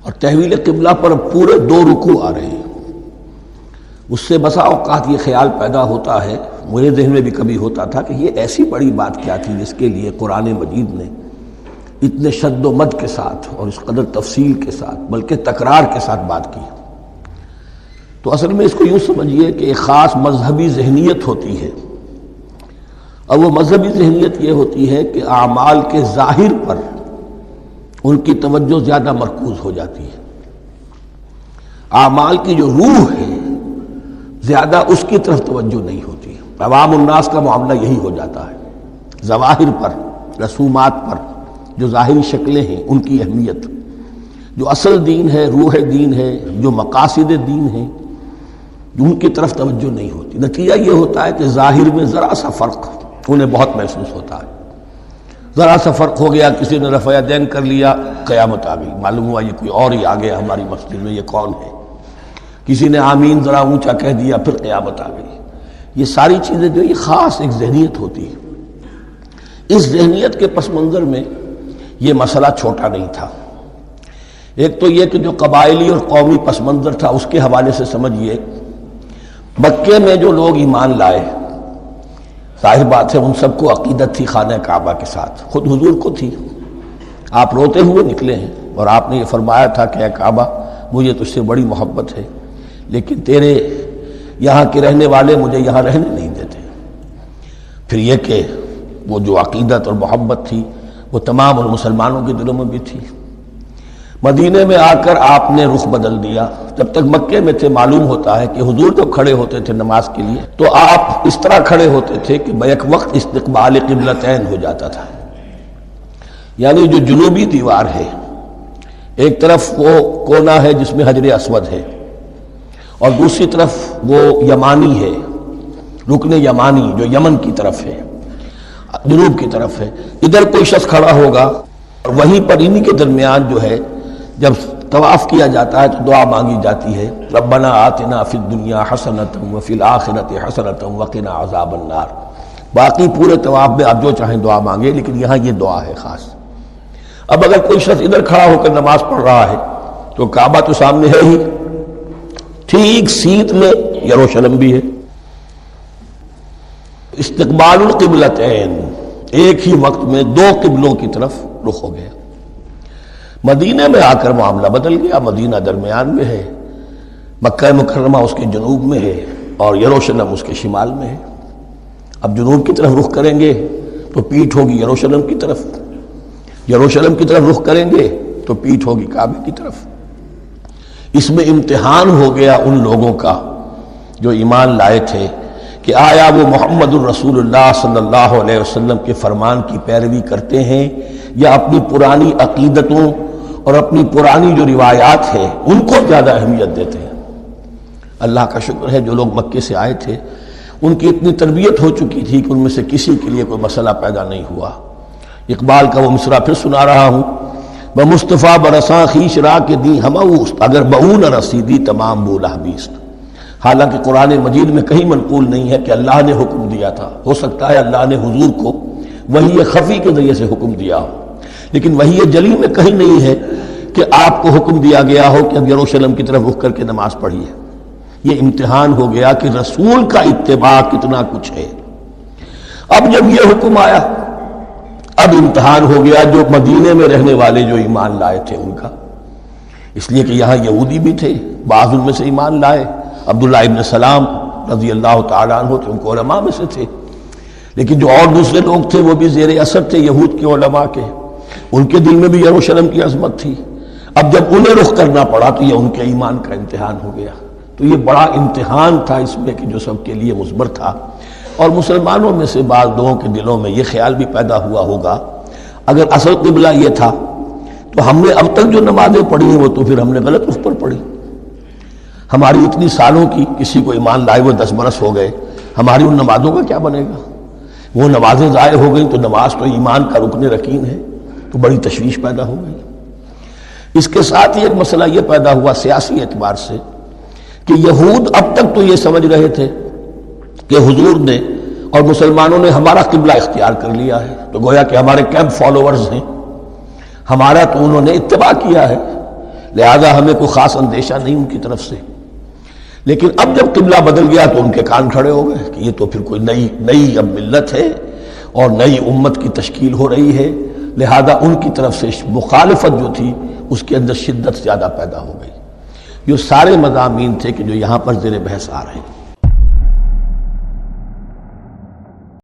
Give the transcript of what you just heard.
اور تحویل قبلہ پر پورے 2 رکوع آ رہے ہیں۔ اس سے بسا اوقات یہ خیال پیدا ہوتا ہے، میرے ذہن میں بھی کبھی ہوتا تھا کہ یہ ایسی بڑی بات کیا تھی جس کے لیے قرآن مجید نے اتنے شد و مد کے ساتھ اور اس قدر تفصیل کے ساتھ بلکہ تکرار کے ساتھ بات کی۔ تو اصل میں اس کو یوں سمجھیے کہ ایک خاص مذہبی ذہنیت ہوتی ہے، اور وہ مذہبی ذہنیت یہ ہوتی ہے کہ اعمال کے ظاہر پر ان کی توجہ زیادہ مرکوز ہو جاتی ہے، اعمال کی جو روح ہے زیادہ اس کی طرف توجہ نہیں ہوتی۔ عوام الناس کا معاملہ یہی ہو جاتا ہے، ظواہر پر، رسومات پر، جو ظاہری شکلیں ہیں ان کی اہمیت، جو اصل دین ہے، روح دین ہے، جو مقاصد دین ہیں، ان کی طرف توجہ نہیں ہوتی۔ نتیجہ یہ ہوتا ہے کہ ظاہر میں ذرا سا فرق انہیں بہت محسوس ہوتا ہے، ذرا سا فرق ہو گیا، کسی نے رفع یدین کر لیا، قیامت آ گئی، معلوم ہوا یہ کوئی اور ہی آ گیا ہماری مسجد میں، یہ کون ہے؟ کسی نے آمین ذرا اونچا کہہ دیا، پھر قیامت آ گئی۔ یہ ساری چیزیں جو یہ خاص ایک ذہنیت ہوتی ہے، اس ذہنیت کے پس منظر میں یہ مسئلہ چھوٹا نہیں تھا۔ ایک تو یہ کہ جو قبائلی اور قومی پس منظر تھا اس کے حوالے سے سمجھیے، مکے میں جو لوگ ایمان لائے، ظاہر بات ہے ان سب کو عقیدت تھی خانہ کعبہ کے ساتھ، خود حضور کو تھی۔ آپ روتے ہوئے نکلے ہیں اور آپ نے یہ فرمایا تھا کہ اے کعبہ مجھے تجھ سے بڑی محبت ہے، لیکن تیرے یہاں کے رہنے والے مجھے یہاں رہنے نہیں دیتے۔ پھر یہ کہ وہ جو عقیدت اور محبت تھی وہ تمام ان مسلمانوں کے دلوں میں بھی تھی۔ مدینے میں آ کر آپ نے رخ بدل دیا۔ جب تک مکے میں تھے معلوم ہوتا ہے کہ حضور جب کھڑے ہوتے تھے نماز کے لیے تو آپ اس طرح کھڑے ہوتے تھے کہ بیک وقت استقبال قبلتین ہو جاتا تھا، یعنی جو جنوبی دیوار ہے ایک طرف وہ کونا ہے جس میں حجر اسود ہے، اور دوسری طرف وہ یمانی ہے، رکن یمانی جو یمن کی طرف ہے، جنوب کی طرف ہے۔ ادھر کوئی شخص کھڑا ہوگا اور وہیں پر انہی کے درمیان جو ہے جب طواف کیا جاتا ہے تو دعا مانگی جاتی ہے، ربنا آتنا فی الدنیا حسنۃ وفی الآخرۃ حسنۃ وقنا عذاب النار۔ باقی پورے طواف میں آپ جو چاہیں دعا مانگے، لیکن یہاں یہ دعا ہے خاص۔ اب اگر کوئی شخص ادھر کھڑا ہو کر نماز پڑھ رہا ہے تو کعبہ تو سامنے ہے ہی، ٹھیک سیدھ میں یروشلم بھی ہے۔ استقبال القبلتین، ایک ہی وقت میں 2 قبلوں کی طرف رخ ہو گیا۔ مدینہ میں آ کر معاملہ بدل گیا، مدینہ درمیان میں ہے، مکہ مکرمہ اس کے جنوب میں ہے اور یروشلم اس کے شمال میں ہے۔ اب جنوب کی طرف رخ کریں گے تو پیٹھ ہوگی یروشلم کی طرف، یروشلم کی طرف رخ کریں گے تو پیٹھ ہوگی کعبے کی طرف۔ اس میں امتحان ہو گیا ان لوگوں کا جو ایمان لائے تھے کہ آیا وہ محمد الرسول اللہ صلی اللہ علیہ وسلم کے فرمان کی پیروی کرتے ہیں یا اپنی پرانی عقیدتوں اور اپنی پرانی جو روایات ہیں ان کو زیادہ اہمیت دیتے ہیں۔ اللہ کا شکر ہے جو لوگ مکے سے آئے تھے ان کی اتنی تربیت ہو چکی تھی کہ ان میں سے کسی کے لیے کوئی مسئلہ پیدا نہیں ہوا۔ اقبال کا وہ مصرع پھر سنا رہا ہوں، بمصطفیٰ برساں خیش را کے دی ہموست، اگر بہو نہ رسیدی تمام بولا بیست۔ حالانکہ قرآن مجید میں کہیں منقول نہیں ہے کہ اللہ نے حکم دیا تھا، ہو سکتا ہے اللہ نے حضور کو وحی خفی کے ذریعے سے حکم دیا ہو، لیکن وحی جلی میں کہیں نہیں ہے کہ آپ کو حکم دیا گیا ہو کہ اب یروشلم کی طرف رخ کر کے نماز پڑھیے۔ یہ امتحان ہو گیا کہ رسول کا اتباع کتنا کچھ ہے۔ اب جب یہ حکم آیا اب امتحان ہو گیا جو مدینے میں رہنے والے جو ایمان لائے تھے ان کا، اس لیے کہ یہاں یہودی بھی تھے، بعض ان میں سے ایمان لائے، عبداللہ ابن سلام رضی اللہ تعالیٰ عنہ تھے، ان کو علماء میں سے تھے، لیکن جو اور دوسرے لوگ تھے وہ بھی زیر اثر تھے یہود کے علماء کے، ان کے دل میں بھی یروشلم کی عظمت تھی۔ اب جب انہیں رخ کرنا پڑا تو یہ ان کے ایمان کا امتحان ہو گیا۔ تو یہ بڑا امتحان تھا اس میں کہ جو سب کے لیے مثبر تھا، اور مسلمانوں میں سے بعض لوگوں کے دلوں میں یہ خیال بھی پیدا ہوا ہوگا اگر اصل قبلہ یہ تھا تو ہم نے اب تک جو نمازیں پڑھی ہیں وہ تو پھر ہم نے غلط رخ پر پڑھی، ہماری اتنی سالوں کی کسی کو ایمان لائے ہوئے 10 برس ہو گئے، ہماری ان نمازوں کا کیا بنے گا؟ وہ نمازیں ضائع ہو گئیں تو نماز تو ایمان کا رکن رکین ہے، تو بڑی تشویش پیدا ہو گئی۔ اس کے ساتھ ہی ایک مسئلہ یہ پیدا ہوا سیاسی اعتبار سے کہ یہود اب تک تو یہ سمجھ رہے تھے کہ حضور نے اور مسلمانوں نے ہمارا قبلہ اختیار کر لیا ہے، تو گویا کہ ہمارے کیمپ فالوورز ہیں، ہمارا تو انہوں نے اتباع کیا ہے، لہذا ہمیں کوئی خاص اندیشہ نہیں ان کی طرف سے. لیکن اب جب قبلہ بدل گیا تو ان کے کان کھڑے ہو گئے کہ یہ تو پھر کوئی نئی اب ملت ہے اور نئی امت کی تشکیل ہو رہی ہے، لہذا ان کی طرف سے مخالفت جو تھی اس کے اندر شدت زیادہ پیدا ہو گئی. یہ سارے مضامین تھے کہ جو یہاں پر زیر بحث آ رہے ہیں.